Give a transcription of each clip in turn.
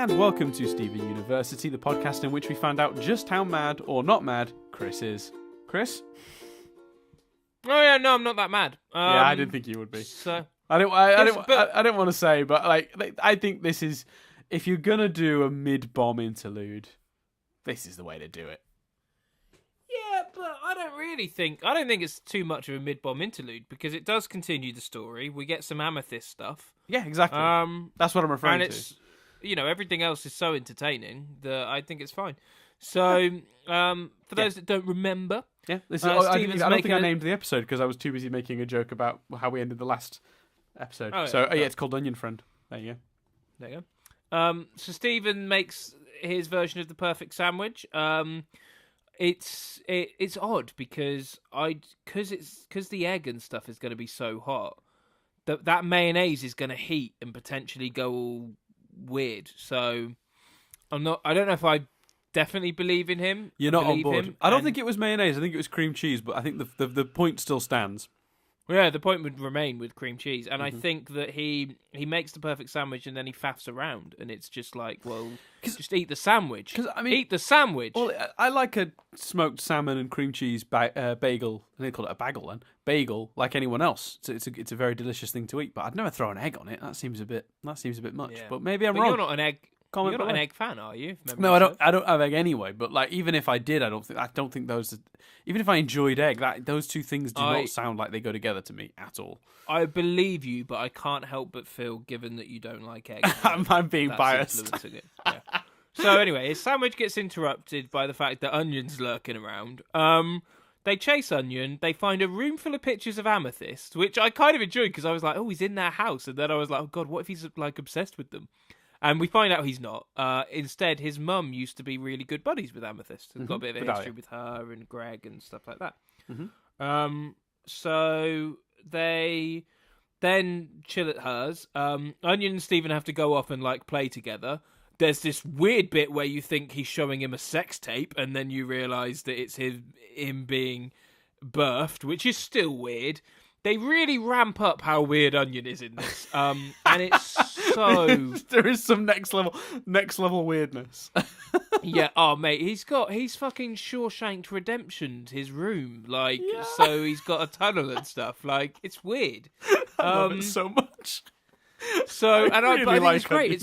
and welcome to Steven University, the podcast in which we find out just how mad or not mad Chris is. Chris? Oh yeah, no, I'm not that mad. Yeah, I didn't think you would be. So I don't want to say, but I think this is, if you're gonna do a mid-bomb interlude, this is the way to do it. yeah, but I don't think it's too much of a mid-bomb interlude because it does continue the story. We get some Amethyst stuff. Yeah, exactly. That's what I'm referring to. And it's, everything else is so entertaining that I think it's fine. So, for those that don't remember, yeah, I don't think I named the episode because I was too busy making a joke about how we ended the last episode. It's called Onion Friend. There you go. So Stephen makes his version of the perfect sandwich. It's odd because the egg and stuff is going to be so hot that mayonnaise is going to heat and potentially go all weird. So I don't know if I definitely believe in him. You're not on board. I don't think it was mayonnaise. I think it was cream cheese, but I think the point still stands. Yeah, the point would remain with cream cheese, and I think that he makes the perfect sandwich and then he faffs around, and it's just like, well, just eat the sandwich. Eat the sandwich. Well, I like a smoked salmon and cream cheese bagel. They call it a bagel then. Bagel, like anyone else. It's a very delicious thing to eat, but I'd never throw an egg on it. That seems a bit much. Yeah. But maybe I'm wrong. You're not an egg. You're not an egg fan, are you? No, I don't. I don't have egg anyway. But like, even if I did, I don't think those. Even if I enjoyed egg, those two things do not sound like they go together to me at all. I believe you, but I can't help but feel, given that you don't like egg, I'm being biased. It. Yeah. So anyway, his sandwich gets interrupted by the fact that Onion's lurking around. They chase Onion. They find a room full of pictures of Amethyst, which I kind of enjoyed because I was like, oh, he's in their house, and then I was like, oh god, what if he's like obsessed with them? And we find out he's not. Instead, his mum used to be really good buddies with Amethyst and got a bit of a history with her and Greg and stuff like that. Mm-hmm. So they then chill at hers. Onion and Stephen have to go off and like play together. There's this weird bit where you think he's showing him a sex tape, and then you realise that it's him being birthed, which is still weird. They really ramp up how weird Onion is in this, and it's so there is some next level weirdness. Yeah, oh mate, he's fucking Shawshank Redemptioned his room, so he's got a tunnel and stuff. Like, it's weird. I love it so much. So, and I think it's great.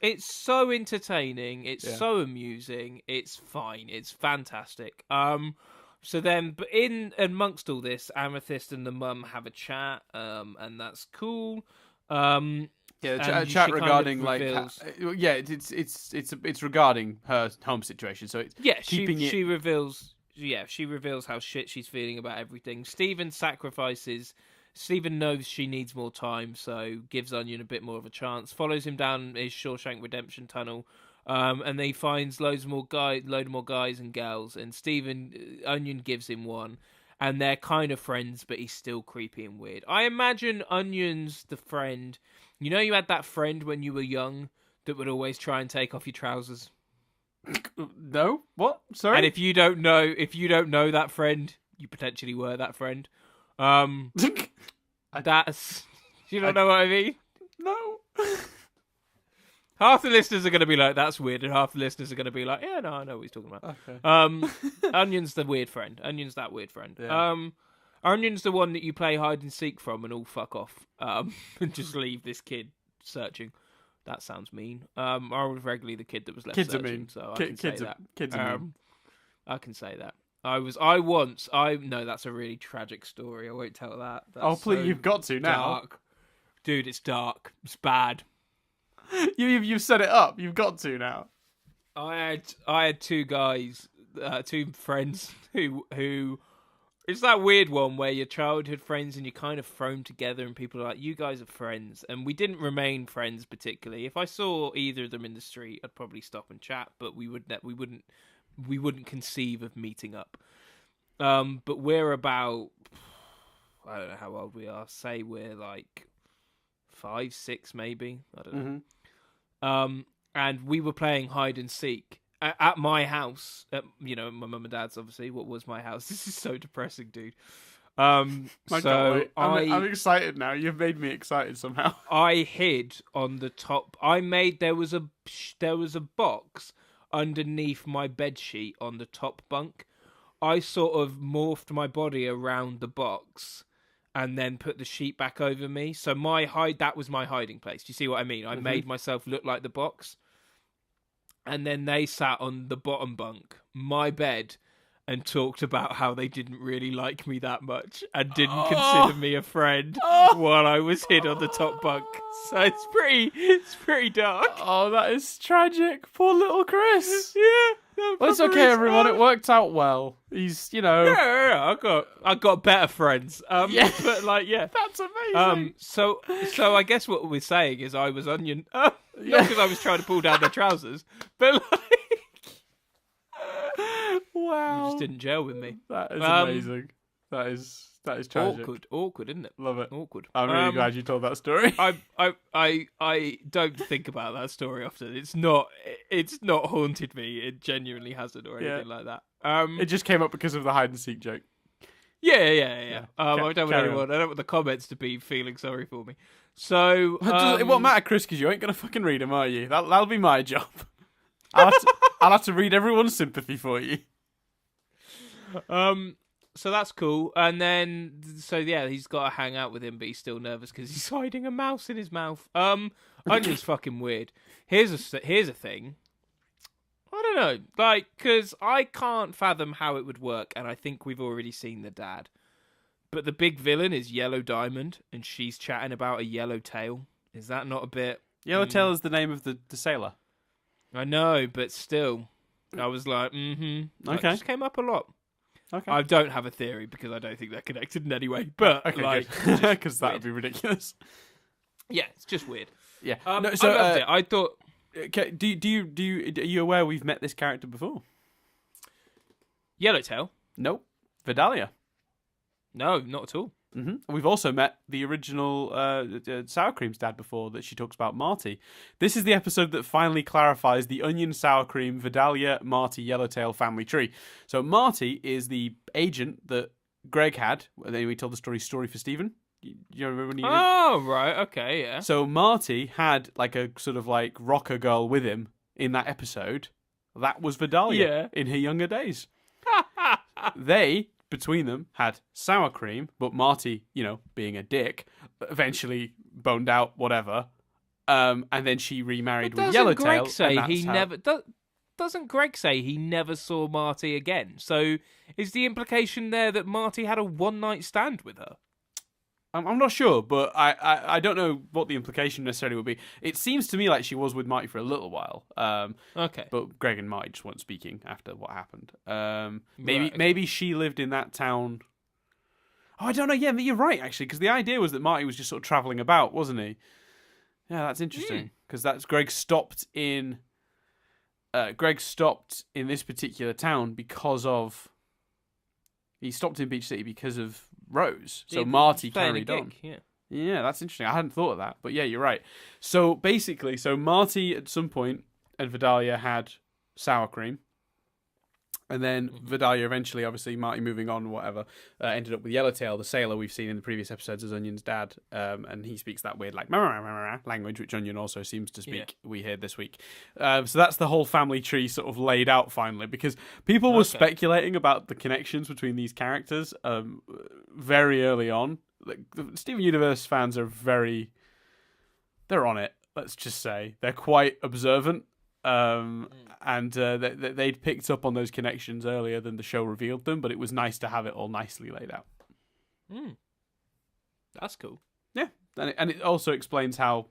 It's so entertaining. It's so amusing. It's fine. It's fantastic. So then, but in amongst all this, Amethyst and the mum have a chat, and that's cool. A chat regarding it's regarding her home situation. So it's she reveals how shit she's feeling about everything. Stephen sacrifices. Stephen knows she needs more time, so gives Onion a bit more of a chance. Follows him down his Shawshank Redemption tunnel. And he finds load more guys and girls, and Onion gives him one, and they're kind of friends, but he's still creepy and weird. I imagine Onion's the friend. You had that friend when you were young that would always try and take off your trousers. No, what? Sorry. And if you don't know that friend, you potentially were that friend. That's you don't know what I mean? No. Half the listeners are going to be like, that's weird, and half the listeners are going to be like, yeah, no, I know what he's talking about. Okay. Onion's the weird friend. Onion's that weird friend. Yeah. Onion's the one that you play hide and seek from and all fuck off and just leave this kid searching. That sounds mean. I was regularly the kid that was left kids searching, are mean. So I can say that. Kids are mean. I can say that. No, that's a really tragic story. I won't tell that. That's please, you've got to now. Dark. Dude, it's dark. It's bad. You've set it up. You've got to now. I had two guys, two friends who it's that weird one where you're childhood friends and you're kind of thrown together and people are like, you guys are friends, and we didn't remain friends particularly. If I saw either of them in the street, I'd probably stop and chat, but we wouldn't conceive of meeting up. But we're about, I don't know how old we are. Say we're like 5, 6 maybe. I don't know. Mm-hmm. And we were playing hide and seek at my house. My mum and dad's, obviously. What was my house? This is so depressing, dude. I can't wait. I'm excited now. You've made me excited somehow. I hid on the top. There was a box underneath my bed sheet on the top bunk. I sort of morphed my body around the box and then put the sheet back over me. So that was my hiding place. Do you see what I mean? I made myself look like the box. And then they sat on the bottom bunk, my bed, and talked about how they didn't really like me that much and didn't consider me a friend while I was hid on the top bunk. So it's pretty dark. Oh, that is tragic. Poor little Chris. Yeah. Well, it's okay, everyone. It worked out well. He's, Yeah, I got better friends. Yeah. But yeah. That's amazing. So I guess what we're saying is I was Onion. Not because I was trying to pull down their trousers, but wow. You just didn't gel with me. That is amazing. That is tragic. Awkward, isn't it? Love it. Awkward. I'm really glad you told that story. I don't think about that story often. It's not haunted me. It genuinely hasn't or anything like that. It just came up because of the hide and seek joke. Yeah. I don't want the comments to be feeling sorry for me. So it won't matter, Chris, because you ain't gonna fucking read them, are you? That'll be my job. I'll have to read everyone's sympathy for you. So that's cool. And then, he's got to hang out with him, but he's still nervous because he's hiding a mouse in his mouth. Onion's fucking weird. Here's a thing. I don't know, because I can't fathom how it would work, and I think we've already seen the dad. But the big villain is Yellow Diamond, and she's chatting about a yellow tail. Is that not a bit... Yellowtail is the name of the sailor. I know, but still. I was like, Okay. It just came up a lot. Okay. I don't have a theory because I don't think they're connected in any way. But, because that would be ridiculous. Yeah, it's just weird. Yeah. I loved it. I thought... Okay, are you aware we've met this character before? Yellowtail? Nope. Vidalia. No, not at all. Mm-hmm. We've also met the original Sour Cream's dad before that she talks about Marty. This is the episode that finally clarifies the Onion, Sour Cream, Vidalia, Marty, Yellowtail family tree. So Marty is the agent that Greg had. Then we told the story for Stephen. You remember when he... Oh, right. Okay, yeah. So Marty had a sort of rocker girl with him in that episode. That was Vidalia in her younger days. They... between them had Sour Cream, but Marty, being a dick, eventually boned out, whatever. And then she remarried with Yellowtail. Doesn't Greg say he never saw Marty again? So is the implication there that Marty had a one-night stand with her? I'm not sure, but I don't know what the implication necessarily would be. It seems to me like she was with Marty for a little while. Okay. But Greg and Marty just weren't speaking after what happened. Maybe she lived in that town. Oh, I don't know. Yeah, you're right, actually, because the idea was that Marty was just sort of travelling about, wasn't he? Yeah, that's interesting, because Greg stopped in this particular town because of... He stopped in Beach City because of Rose. So Marty carried on. Yeah, that's interesting. I hadn't thought of that. But yeah, you're right. So basically, Marty at some point and Vidalia had Sour Cream. And then Vidalia eventually, obviously, Marty moving on, whatever, ended up with Yellowtail, the sailor we've seen in the previous episodes as Onion's dad. And he speaks that weird, language, which Onion also seems to speak, we heard this week. So that's the whole family tree sort of laid out finally, because people were speculating about the connections between these characters very early on. The Steven Universe fans are they're on it, let's just say. They're quite observant. And they'd picked up on those connections earlier than the show revealed them, but it was nice to have it all nicely laid out. That's cool. Yeah, and it also explains how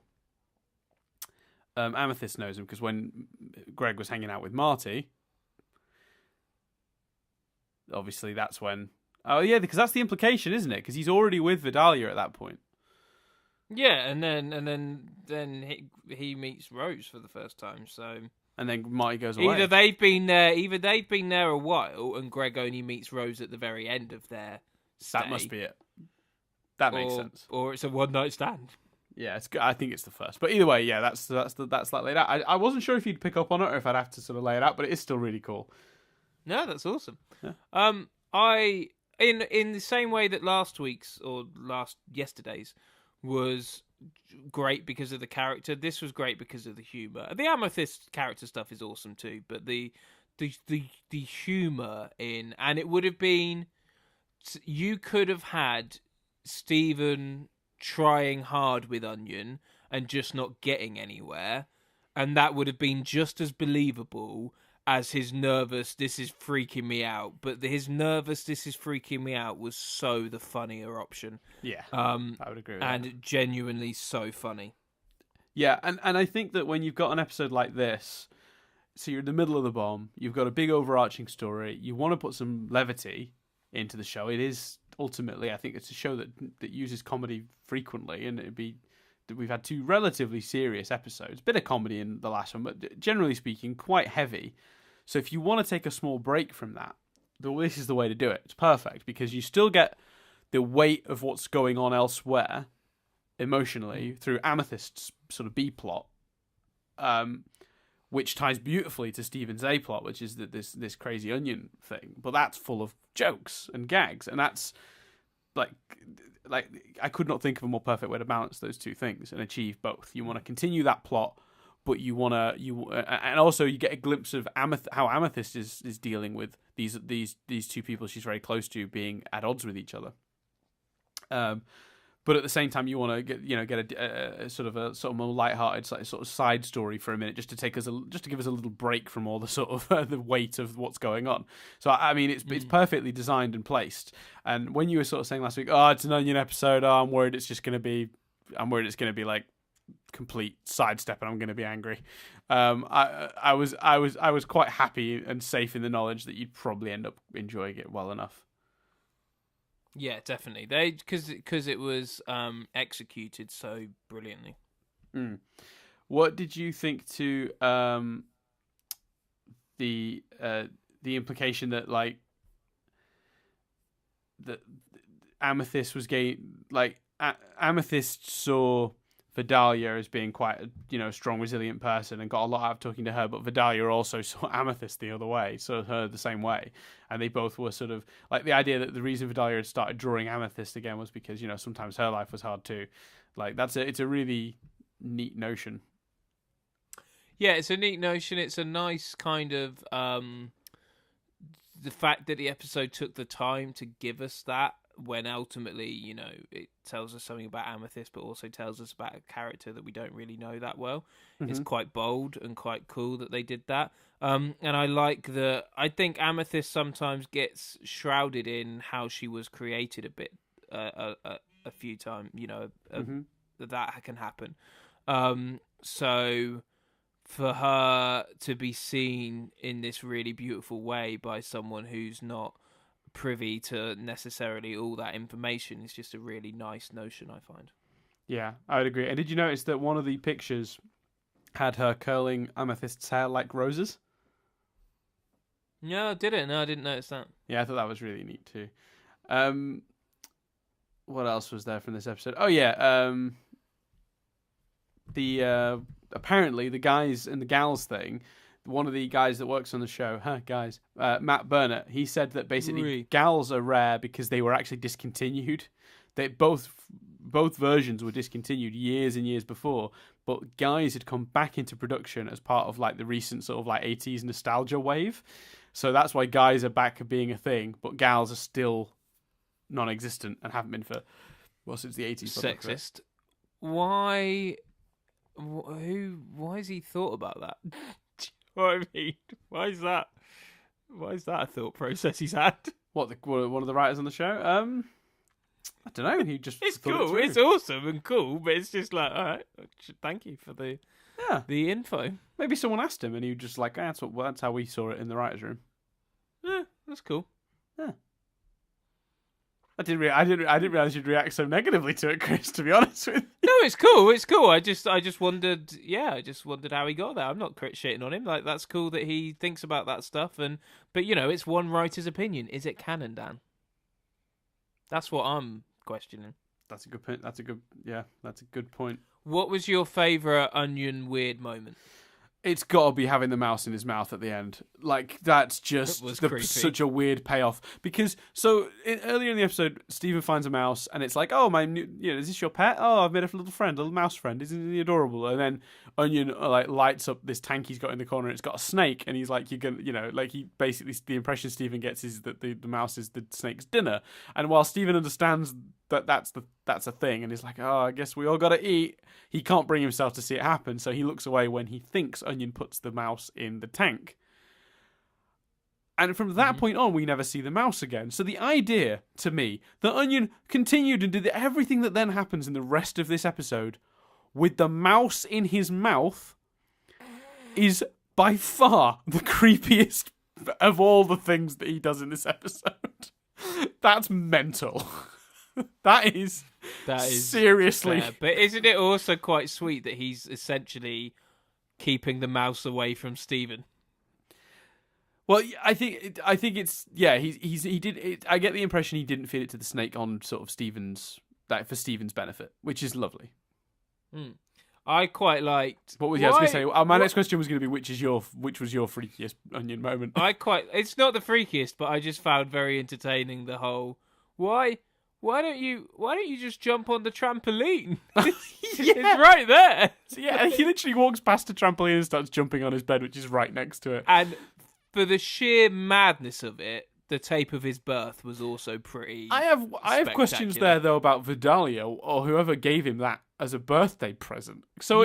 Amethyst knows him, because when Greg was hanging out with Marty, obviously that's when... Oh yeah, because that's the implication, isn't it? Because he's already with Vidalia at that point. Yeah, and then he meets Rose for the first time. So and then Marty goes away. Either they've been there a while, and Greg only meets Rose at the very end of their stay. That must be it. That makes sense. Or it's a one-night stand. Yeah, I think it's the first. But either way, yeah, that's laid out. I wasn't sure if you'd pick up on it or if I'd have to sort of lay it out, but it is still really cool. No, that's awesome. Yeah. in the same way that last week's or yesterday's was great because of the character, this was great because of the humor. The Amethyst character stuff is awesome too, but the humor in, and it would have been, you could have had Stephen trying hard with Onion and just not getting anywhere, and that would have been just as believable as his nervous, this is freaking me out. But his nervous, this is freaking me out was so the funnier option. Yeah, I would agree with that. And genuinely so funny. Yeah, and I think that when you've got an episode like this, so you're in the middle of the bomb, you've got a big overarching story, you want to put some levity into the show. It is ultimately, I think it's a show that uses comedy frequently, and we've had 2 relatively serious episodes, bit of comedy in the last one, but generally speaking, quite heavy. So if you want to take a small break from that, this is the way to do it. It's perfect because you still get the weight of what's going on elsewhere emotionally through Amethyst's sort of B plot, which ties beautifully to Stephen's A plot, which is that this crazy onion thing. But that's full of jokes and gags, and that's like I could not think of a more perfect way to balance those 2 things and achieve both. You want to continue that plot, but and also you get a glimpse of how Amethyst is dealing with these 2 people she's very close to being at odds with each other. But at the same time, you want to get a sort of more lighthearted sort of side story for a minute, just to give us a little break from all the sort of the weight of what's going on. So I mean, it's perfectly designed and placed. And when you were sort of saying last week, oh, it's an Onion episode, oh, I'm worried it's going to be like complete sidestep and I'm going to be angry. I was quite happy and safe in the knowledge that you'd probably end up enjoying it well enough. Yeah, definitely. Because it was executed so brilliantly. What did you think to the implication that like that Amethyst was gay? Like Amethyst saw Vidalia as being quite a strong, resilient person and got a lot out of talking to her, but Vidalia also saw Amethyst the other way, saw her the same way, and they both were sort of like the idea that the reason Vidalia had started drawing Amethyst again was because sometimes her life was hard too. Like it's a really neat notion. Yeah, it's a neat notion. It's a nice kind of the fact that the episode took the time to give us that, when ultimately, it tells us something about Amethyst, but also tells us about a character that we don't really know that well. Mm-hmm. It's quite bold and quite cool that they did that. And I like that. I think Amethyst sometimes gets shrouded in how she was created a bit, a few times. That can happen. So for her to be seen in this really beautiful way by someone who's not privy to necessarily all that information is just a really nice notion, I find. Yeah, I would agree. And did you notice that one of the pictures had her curling Amethyst's hair like roses? No, I didn't. No, I didn't notice that. Yeah, I thought that was really neat too. What else was there from this episode? Oh yeah, apparently the guys and the gals thing. One of the guys that works on the show, Matt Burnett, he said that basically gals are rare because they were actually discontinued. They both versions were discontinued years and years before, but guys had come back into production as part of like the recent sort of like 80s nostalgia wave. So that's why guys are back being a thing, but gals are still non-existent and haven't been since the 80s. Sexist. Why has he thought about that? What I mean, why is that a thought process he's had? One of the writers on the show? I don't know. He just it's cool. It's awesome and cool, but it's just like, all right, thank you for the info. Maybe someone asked him, and he was just like, that's how we saw it in the writers' room. Yeah, that's cool. Yeah. I didn't realize you'd react so negatively to it, Chris. To be honest with you. No, it's cool. It's cool. I just wondered. Yeah, I just wondered how he got there. I'm not shitting on him. Like, that's cool that he thinks about that stuff. But it's one writer's opinion. Is it canon, Dan? That's what I'm questioning. That's a good point. That's a good point. What was your favourite Onion weird moment? It's got to be having the mouse in his mouth at the end. Like, that's just such a weird payoff. Because, earlier in the episode, Stephen finds a mouse, and it's like, oh, is this your pet? Oh, I've made a little friend, a little mouse friend. Isn't he adorable? And then Onion, lights up this tank he's got in the corner, and it's got a snake, and he's like, you're gonna, he basically, the impression Stephen gets is that the mouse is the snake's dinner. And while Stephen understands that that's a thing, and he's like, oh, I guess we all gotta eat, he can't bring himself to see it happen, so he looks away when he thinks Onion puts the mouse in the tank. And from that point on, we never see the mouse again. So the idea, to me, that Onion continued and did everything that then happens in the rest of this episode with the mouse in his mouth is by far the creepiest of all the things that he does in this episode. That's mental. That is seriously fair. But isn't it also quite sweet that he's essentially keeping the mouse away from Stephen? Well, I think it's he did it. I get the impression he didn't feed it to the snake on sort of for Stephen's benefit, which is lovely. I quite liked. What was I was going to say? My next question was going to be which was your freakiest Onion moment? It's not the freakiest, but I just found very entertaining the whole why don't you just jump on the trampoline? It's right there. So, he literally walks past a trampoline and starts jumping on his bed, which is right next to it. And for the sheer madness of it, the tape of his birth was also pretty. I have questions there though about Vidalia or whoever gave him that as a birthday present. So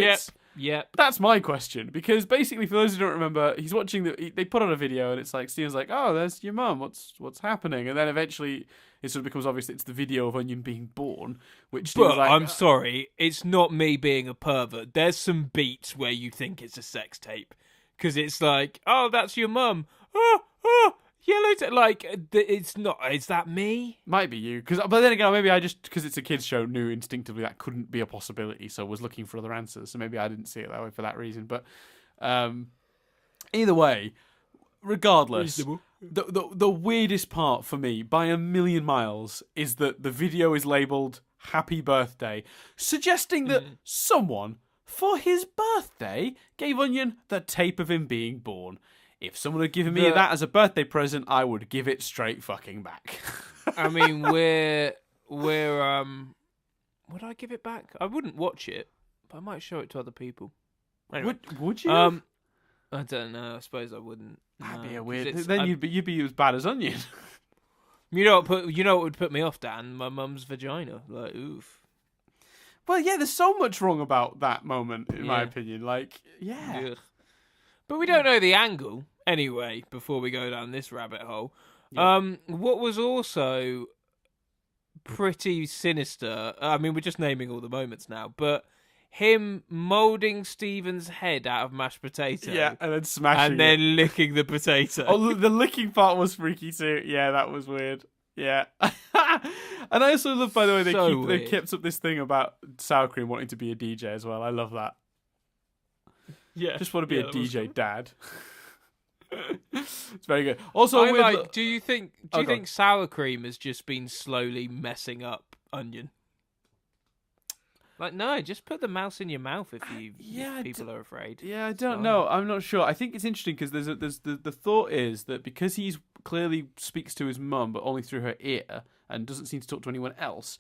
that's my question, because basically, for those who don't remember, he's watching they put on a video and it's like Steven's like, oh, there's your mum. What's happening? And then eventually it sort of becomes obvious that it's the video of Onion being born. I'm sorry, it's not me being a pervert. There's some beats where you think it's a sex tape. Because it's like, oh, that's your mum. Oh, yellow tape. Like, it's not. Is that me? Might be you. But then again, maybe I just, because it's a kids' show, knew instinctively that couldn't be a possibility, so was looking for other answers. So maybe I didn't see it that way for that reason. But either way, regardless, the weirdest part for me, by a million miles, is that the video is labelled Happy Birthday, suggesting that someone, for his birthday, gave Onion the tape of him being born. If someone had given me that as a birthday present, I would give it straight fucking back. I mean, would I give it back? I wouldn't watch it, but I might show it to other people. Anyway, would you? I don't know. I suppose I wouldn't. That'd be a weird. Then you'd be as bad as Onion. You know what would put me off, Dan? My mum's vagina. Like, oof. Well, yeah, there's so much wrong about that moment, in my opinion. Like, yeah. Ugh. But we don't know the angle, anyway, before we go down this rabbit hole. Yeah. What was also pretty sinister, I mean, we're just naming all the moments now, but him moulding Stephen's head out of mashed potato. Yeah, and then smashing and then licking the potato. Oh, the licking part was freaky too. Yeah, that was weird. Yeah. And I also love, by the way, they kept up this thing about sour cream wanting to be a DJ as well. I love that. Yeah. Just want to be a DJ dad. It's very good. Also, do you think sour cream has just been slowly messing up Onion? Like, no, just put the mouse in your mouth if people are afraid. Yeah, I don't know. I'm not sure. I think it's interesting because the thought is that because he's clearly speaks to his mum, but only through her ear, and doesn't seem to talk to anyone else,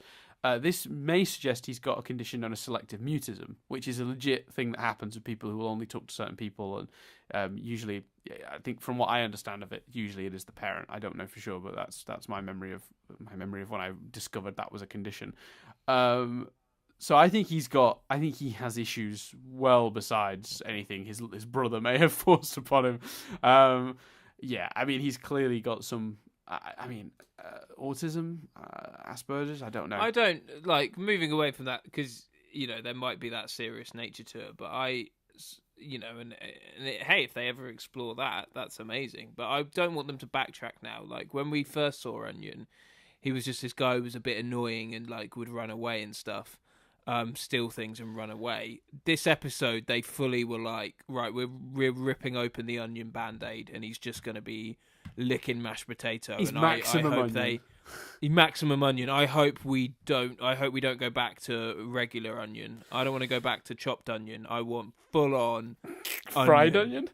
this may suggest he's got a condition known as selective mutism, which is a legit thing that happens with people who will only talk to certain people. And usually, I think from what I understand of it, usually it is the parent. I don't know for sure, but that's my memory of when I discovered that was a condition. So I think he has issues well besides anything his brother may have forced upon him. Yeah, I mean, he's clearly got some, autism, Asperger's, I don't know. I don't, moving away from that, because, there might be that serious nature to it, but hey, if they ever explore that, that's amazing. But I don't want them to backtrack now. Like, when we first saw Onion, he was just this guy who was a bit annoying and, would run away and stuff. Steal things and run away. This episode, they fully were like, right, we're ripping open the Onion Band-Aid, and he's just going to be licking mashed potato. He's and maximum I hope onion. Maximum onion. I hope we don't go back to regular onion. I don't want to go back to chopped onion. I want full on Fried onion?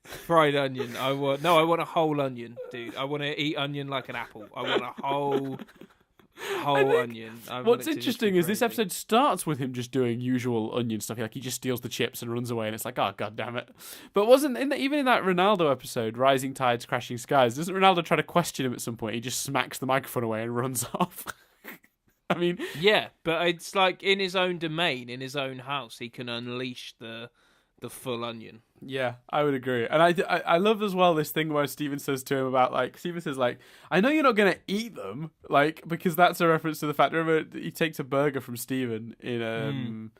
Fried onion. I want a whole onion, dude. I want to eat onion like an apple. I want a whole onion. What's interesting is this episode starts with him just doing usual onion stuff. Like he just steals the chips and runs away, and it's like, oh god damn it! But even in that Ronaldo episode, Rising Tides, Crashing Skies, doesn't Ronaldo try to question him at some point? He just smacks the microphone away and runs off. I mean, yeah, but it's like in his own domain, in his own house, he can unleash the full onion. Yeah, I would agree. And I love as well this thing where Steven says to him about, like, Steven says, like, I know you're not going to eat them, like, because that's a reference to the fact, remember, he takes a burger from Steven in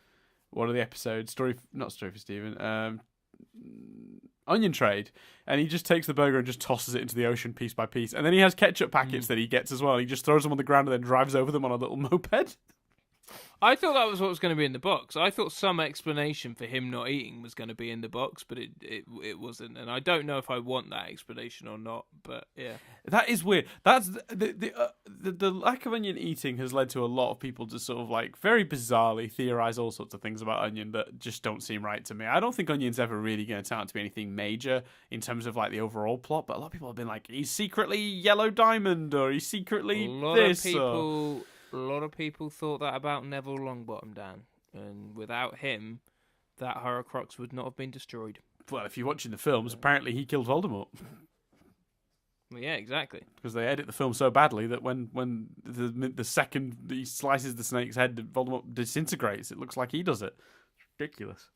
one of the episodes, not Story for Steven, Onion Trade, and he just takes the burger and just tosses it into the ocean piece by piece. And then he has ketchup packets that he gets as well. He just throws them on the ground and then drives over them on a little moped. I thought that was what was going to be in the box. I thought some explanation for him not eating was going to be in the box, but it wasn't. And I don't know if I want that explanation or not. But yeah, that is weird. That's the lack of onion eating has led to a lot of people to sort of like very bizarrely theorize all sorts of things about onion that just don't seem right to me. I don't think onion's ever really going to turn out to be anything major in terms of like the overall plot. But a lot of people have been like, he's secretly Yellow Diamond, or he's secretly this. A lot of people thought that about Neville Longbottom, Dan. And without him, that Horcrux would not have been destroyed. Well, if you're watching the films, apparently he killed Voldemort. Well, yeah, exactly. Because they edit the film so badly that when the second he slices the snake's head, Voldemort disintegrates. It looks like he does it. It's ridiculous.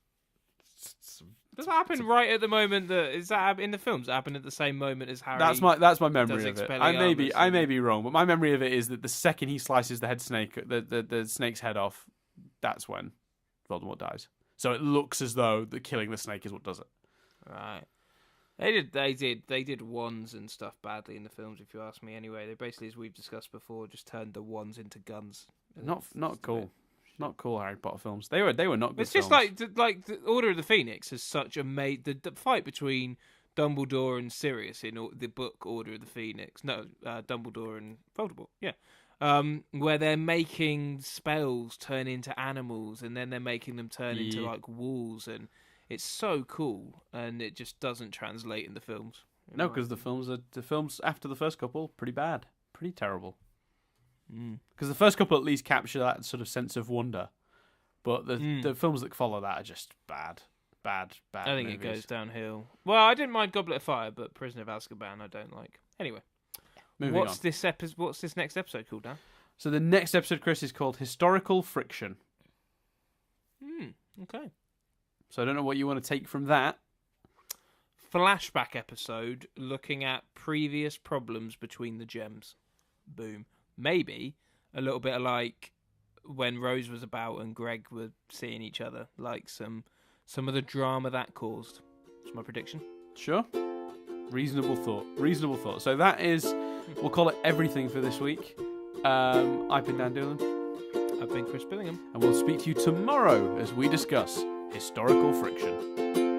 Does that happen right at the moment is that in the films? It happened at the same moment as Harry? That's my memory of it. I may be wrong, but my memory of it is that the second he slices the head snake, the snake's head off, that's when Voldemort dies. So it looks as though the killing the snake is what does it. Right. They did wands and stuff badly in the films, if you ask me. Anyway, they basically, as we've discussed before, just turned the wands into guns. Not cool. Not cool Harry Potter films. They were not good. It's just like the Order of the Phoenix has such a the fight between Dumbledore and Sirius in the book Order of the Phoenix. No, Dumbledore and Voldemort. Yeah, where they're making spells turn into animals, and then they're making them turn into like walls, and it's so cool, and it just doesn't translate in the films. No, because the films after the first couple pretty bad, pretty terrible. Because the first couple at least capture that sort of sense of wonder, but the films that follow that are just bad. I think movies. It goes downhill. Well, I didn't mind Goblet of Fire, but Prisoner of Azkaban I don't like. Anyway, what's this next episode called, Dan? So the next episode, Chris, is called Historical Friction. Okay. So I don't know what you want to take from that. Flashback episode looking at previous problems between the gems. Boom. Maybe a little bit like when Rose was about and Greg were seeing each other, like some of the drama that caused. That's my prediction. Sure. Reasonable thought. So that is, we'll call it everything for this week. I've been Dan Doolan. I've been Chris Billingham. And we'll speak to you tomorrow as we discuss Historical Friction.